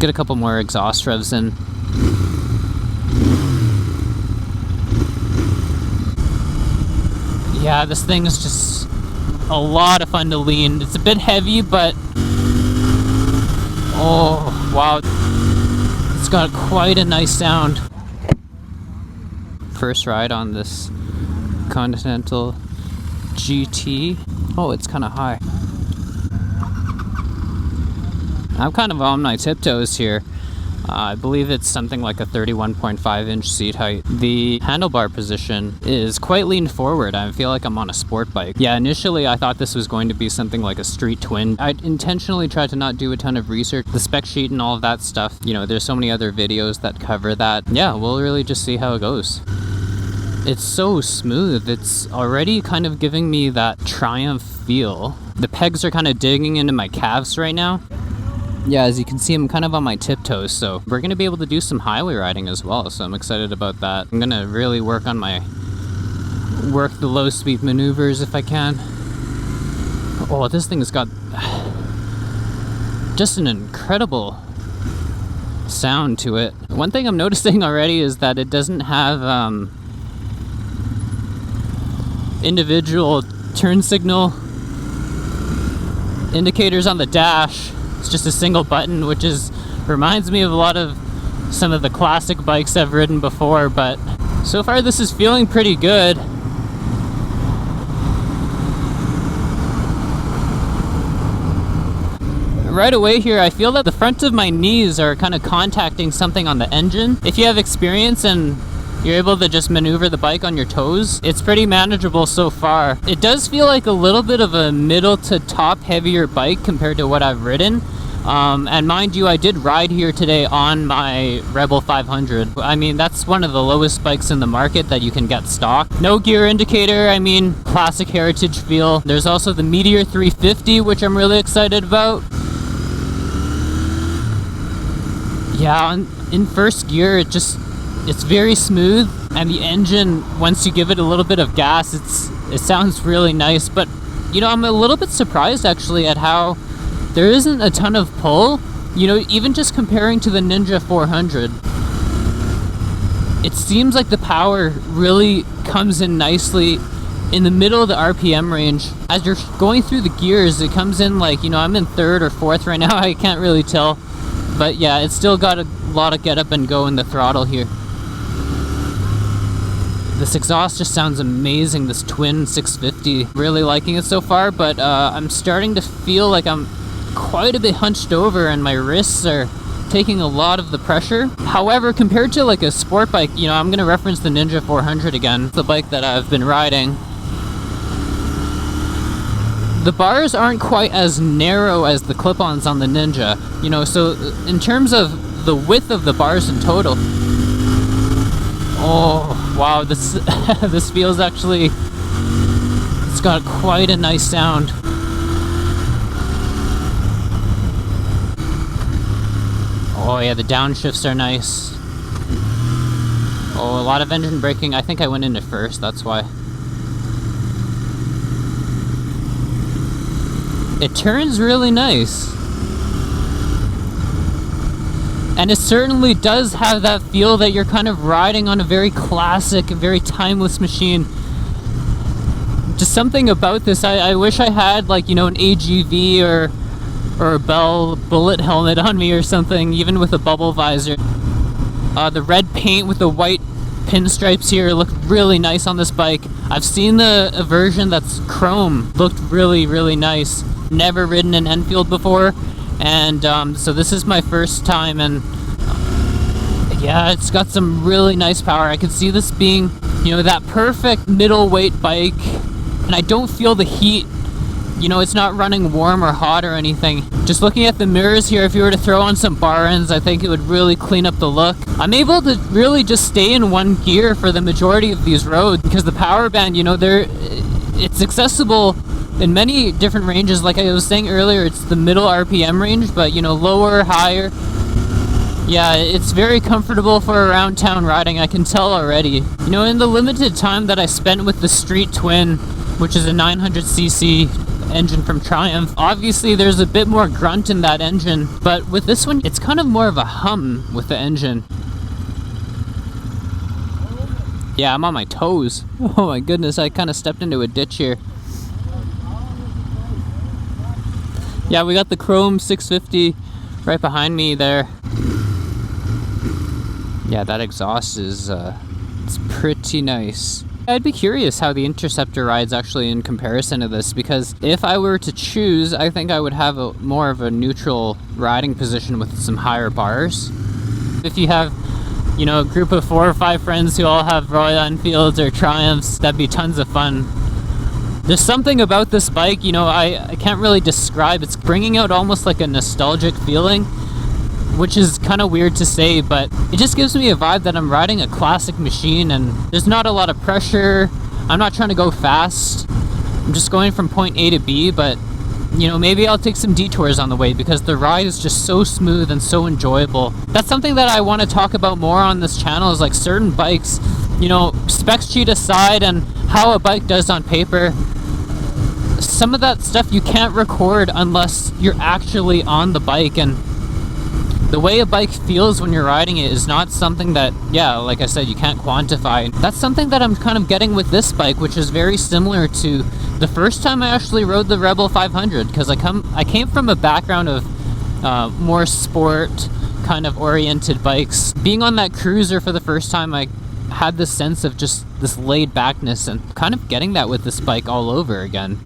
get a couple more exhaust revs in. Yeah, this thing is just a lot of fun to lean. It's a bit heavy, but oh wow, it's got quite a nice sound. First ride on this Continental GT. Oh, it's kind of high. I'm kind of on my tiptoes here. I believe it's something like a 31.5 inch seat height. The handlebar position is quite leaned forward. I feel like I'm on a sport bike. Yeah, initially I thought this was going to be something like a street twin. I intentionally tried to not do a ton of research. The spec sheet and all of that stuff, you know, there's so many other videos that cover that. Yeah, we'll really just see how it goes. It's so smooth. It's already kind of giving me that Triumph feel. The pegs are kind of digging into my calves right now. Yeah, as you can see, I'm kind of on my tiptoes, so we're going to be able to do some highway riding as well, so I'm excited about that. I'm going to really work the low speed maneuvers if I can. Oh, this thing has got just an incredible sound to it. One thing I'm noticing already is that it doesn't have individual turn signal indicators on the dash. It's just a single button, which reminds me of a lot of some of the classic bikes I've ridden before, but so far this is feeling pretty good. Right away here, I feel that the front of my knees are kind of contacting something on the engine. If you have experience and you're able to just maneuver the bike on your toes, it's pretty manageable so far. It does feel like a little bit of a middle to top heavier bike compared to what I've ridden. And mind you, I did ride here today on my Rebel 500. I mean, that's one of the lowest bikes in the market that you can get stock. No gear indicator, I mean, classic heritage feel. There's also the Meteor 350, which I'm really excited about. Yeah, in first gear, it's very smooth, and the engine, once you give it a little bit of gas, it sounds really nice. But you know, I'm a little bit surprised actually at how there isn't a ton of pull. You know, even just comparing to the Ninja 400, it seems like the power really comes in nicely in the middle of the RPM range. As you're going through the gears, it comes in like, you know, I'm in third or fourth right now, I can't really tell. But yeah, it's still got a lot of get up and go in the throttle here. This exhaust just sounds amazing, this twin 650. Really liking it so far, but I'm starting to feel like I'm quite a bit hunched over and my wrists are taking a lot of the pressure. However, compared to like a sport bike, you know, I'm going to reference the Ninja 400 again, the bike that I've been riding. The bars aren't quite as narrow as the clip-ons on the Ninja, you know, so in terms of the width of the bars in total, oh wow, this this feels actually, it's got quite a nice sound. Oh yeah, the downshifts are nice. Oh, a lot of engine braking. I think I went into first, that's why. It turns really nice. And it certainly does have that feel that you're kind of riding on a very classic, very timeless machine. Just something about this, I wish I had like, you know, an AGV or a Bell bullet helmet on me or something, even with a bubble visor. The red paint with the white pinstripes here look really nice on this bike. I've seen a version that's chrome, looked really, really nice. Never ridden an Enfield before, and so this is my first time, and yeah, it's got some really nice power. I could see this being, you know, that perfect middleweight bike, and I don't feel the heat. You know, it's not running warm or hot or anything. Just looking at the mirrors here, if you were to throw on some bar ends, I think it would really clean up the look. I'm able to really just stay in one gear for the majority of these roads because the power band, you know, it's accessible in many different ranges. Like I was saying earlier, it's the middle RPM range, but you know, lower, higher. Yeah, it's very comfortable for around town riding, I can tell already. You know, in the limited time that I spent with the Street Twin, which is a 900cc engine from Triumph. Obviously there's a bit more grunt in that engine, but with this one it's kind of more of a hum with the engine. Yeah, I'm on my toes. Oh my goodness, I kind of stepped into a ditch here. Yeah, we got the Chrome 650 right behind me there. Yeah, that exhaust is it's pretty nice. I'd be curious how the Interceptor rides actually in comparison to this, because if I were to choose, I think I would have more of a neutral riding position with some higher bars. If you have, you know, a group of 4 or 5 friends who all have Royal Enfields or Triumphs, that'd be tons of fun. There's something about this bike, you know, I can't really describe. It's bringing out almost like a nostalgic feeling, which is kind of weird to say, but it just gives me a vibe that I'm riding a classic machine and there's not a lot of pressure. I'm not trying to go fast. I'm just going from point A to B, but you know, maybe I'll take some detours on the way because the ride is just so smooth and so enjoyable. That's something that I want to talk about more on this channel, is like certain bikes, you know, spec sheet aside and how a bike does on paper. Some of that stuff you can't record unless you're actually on the bike, and the way a bike feels when you're riding it is not something that, yeah, like I said, you can't quantify. That's something that I'm kind of getting with this bike, which is very similar to the first time I actually rode the Rebel 500, because I came from a background of more sport kind of oriented bikes. Being on that cruiser for the first time, I had this sense of just this laid backness, and kind of getting that with this bike all over again.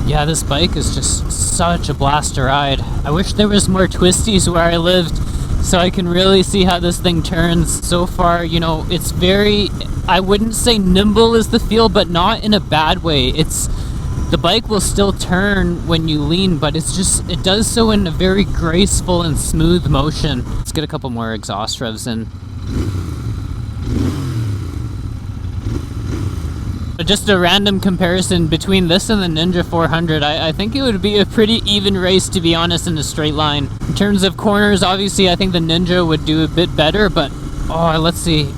Yeah, this bike is just such a blast to ride. I wish there was more twisties where I lived so I can really see how this thing turns. So far, you know, it's very, I wouldn't say nimble is the feel, but not in a bad way. The bike will still turn when you lean, but it's just, it does so in a very graceful and smooth motion. Let's get a couple more exhaust revs in. Just a random comparison between this and the Ninja 400, I think it would be a pretty even race, to be honest, in a straight line. In terms of corners, obviously I think the Ninja would do a bit better, but oh, let's see.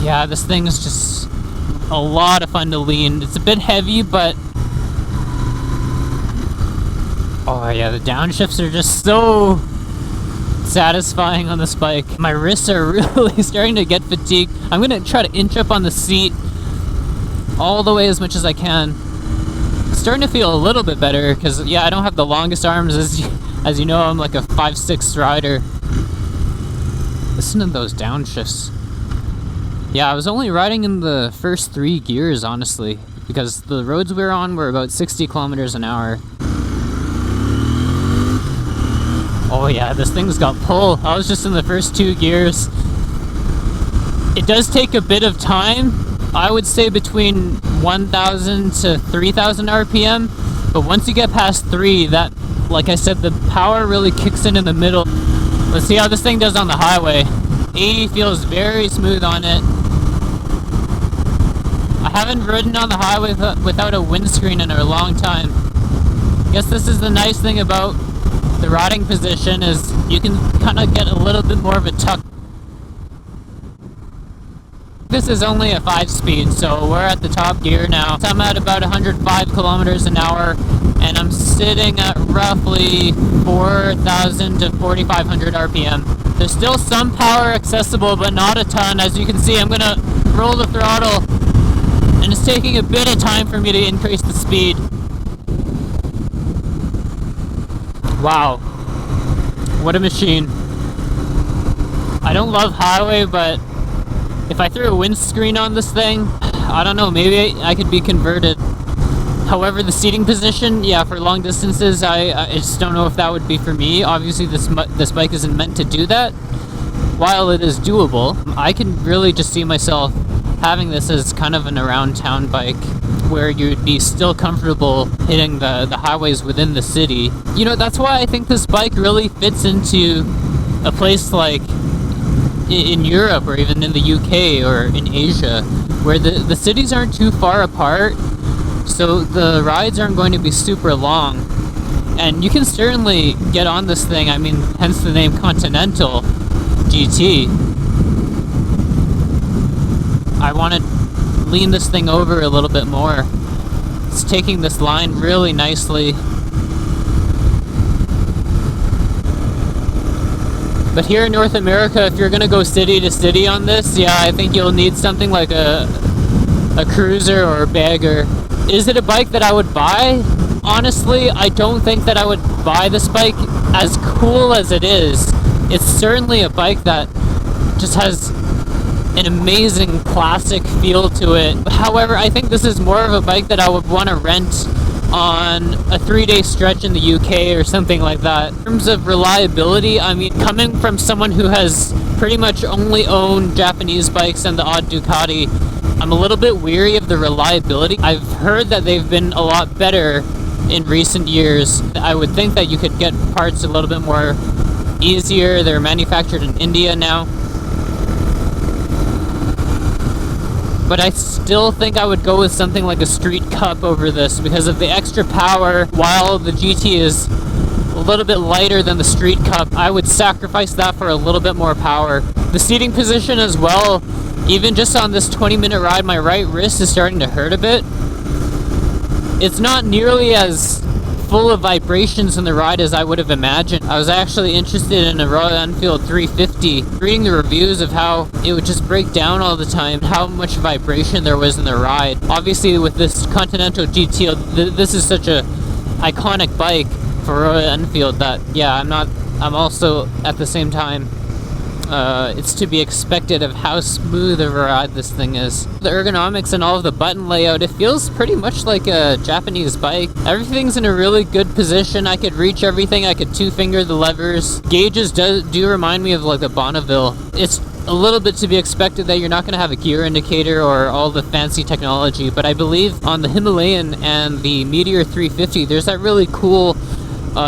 Yeah, this thing is just a lot of fun to lean. It's a bit heavy, but oh yeah, the downshifts are just so satisfying on this bike. My wrists are really starting to get fatigued. I'm gonna try to inch up on the seat all the way as much as I can. It's starting to feel a little bit better because, yeah, I don't have the longest arms. As you know, I'm like a 5'6" rider. Listen to those downshifts. Yeah, I was only riding in the first 3 gears, honestly, because the roads we were on were about 60 kilometers an hour. Oh yeah, this thing's got pull. I was just in the first 2 gears. It does take a bit of time. I would say between 1,000 to 3,000 RPM, but once you get past 3, that, like I said, the power really kicks in the middle. Let's see how this thing does on the highway. 80 feels very smooth on it. I haven't ridden on the highway without a windscreen in a long time. I guess this is the nice thing about the riding position, is you can kind of get a little bit more of a tuck. This is only a 5-speed, so we're at the top gear now. I'm at about 105 kilometers an hour, and I'm sitting at roughly 4,000 to 4,500 RPM. There's still some power accessible, but not a ton. As you can see, I'm gonna roll the throttle, and it's taking a bit of time for me to increase the speed. Wow, what a machine. I don't love highway, but if I threw a windscreen on this thing, I don't know, maybe I could be converted. However, the seating position, yeah, for long distances, I just don't know if that would be for me. Obviously, this bike isn't meant to do that. While it is doable, I can really just see myself having this as kind of an around town bike where you'd be still comfortable hitting the highways within the city. You know, that's why I think this bike really fits into a place like in Europe or even in the UK or in Asia, where the cities aren't too far apart, so the rides aren't going to be super long. And you can certainly get on this thing, I mean, hence the name Continental GT. I want to lean this thing over a little bit more. It's taking this line really nicely. But here in North America, if you're gonna go city to city on this, yeah, I think you'll need something like a cruiser or a bagger. Is it a bike that I would buy? Honestly, I don't think that I would buy this bike. As cool as it is, it's certainly a bike that just has an amazing classic feel to it. However, I think this is more of a bike that I would want to rent on a 3-day stretch in the UK or something like that. In terms of reliability, I mean, coming from someone who has pretty much only owned Japanese bikes and the odd Ducati, I'm a little bit weary of the reliability. I've heard that they've been a lot better in recent years. I would think that you could get parts a little bit more easier. They're manufactured in India now. But I still think I would go with something like a Street Cup over this because of the extra power. While the GT is a little bit lighter than the Street Cup, I would sacrifice that for a little bit more power. The seating position as well, even just on this 20-minute ride, my right wrist is starting to hurt a bit. It's not nearly as full of vibrations in the ride as I would have imagined. I was actually interested in a Royal Enfield 350, reading the reviews of how it would just break down all the time, how much vibration there was in the ride. Obviously with this Continental GT, this is such a iconic bike for Royal Enfield that, yeah, I'm also at the same time, it's to be expected of how smooth of a ride this thing is. The ergonomics and all of the button layout, it feels pretty much like a Japanese bike. Everything's in a really good position. I could reach everything. I could two-finger the levers. Gauges do remind me of like the Bonneville. It's a little bit to be expected that you're not going to have a gear indicator or all the fancy technology, but I believe on the Himalayan and the Meteor 350, there's that really cool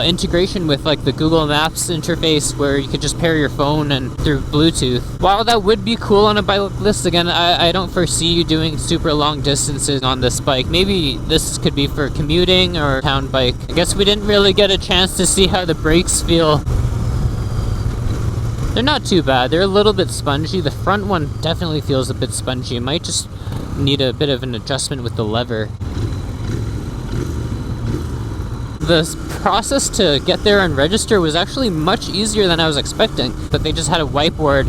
integration with like the Google Maps interface where you could just pair your phone and through Bluetooth. While that would be cool on a bike like this, again, I don't foresee you doing super long distances on this bike. Maybe this could be for commuting or town bike. I guess we didn't really get a chance to see how the brakes feel. They're not too bad. They're a little bit spongy. The front one definitely feels a bit spongy. It might just need a bit of an adjustment with the lever. The process to get there and register was actually much easier than I was expecting. But they just had a whiteboard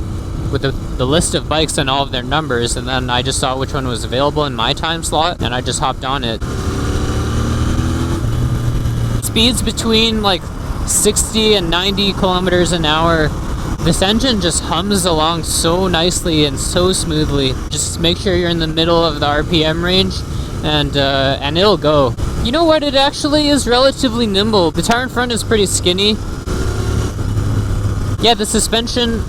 with the list of bikes and all of their numbers, and then I just saw which one was available in my time slot, and I just hopped on it. Speeds between like 60 and 90 kilometers an hour. This engine just hums along so nicely and so smoothly. Just make sure you're in the middle of the RPM range, and it'll go. You know what? It actually is relatively nimble. The tire in front is pretty skinny. Yeah, the suspension,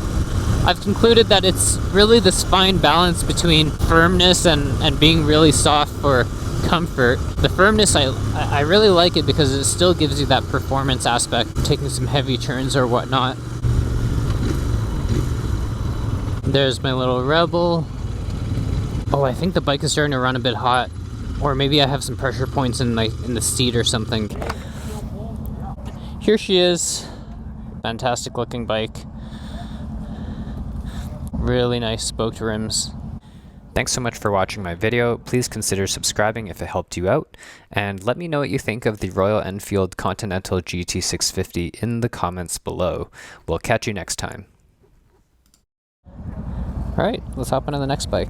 I've concluded that it's really this fine balance between firmness and being really soft for comfort. The firmness, I really like it because it still gives you that performance aspect, taking some heavy turns or whatnot. There's my little Rebel. Oh, I think the bike is starting to run a bit hot. Or maybe I have some pressure points in the seat or something. Here she is. Fantastic looking bike. Really nice spoked rims. Thanks so much for watching my video. Please consider subscribing if it helped you out. And let me know what you think of the Royal Enfield Continental GT650 in the comments below. We'll catch you next time. Alright, let's hop on to the next bike.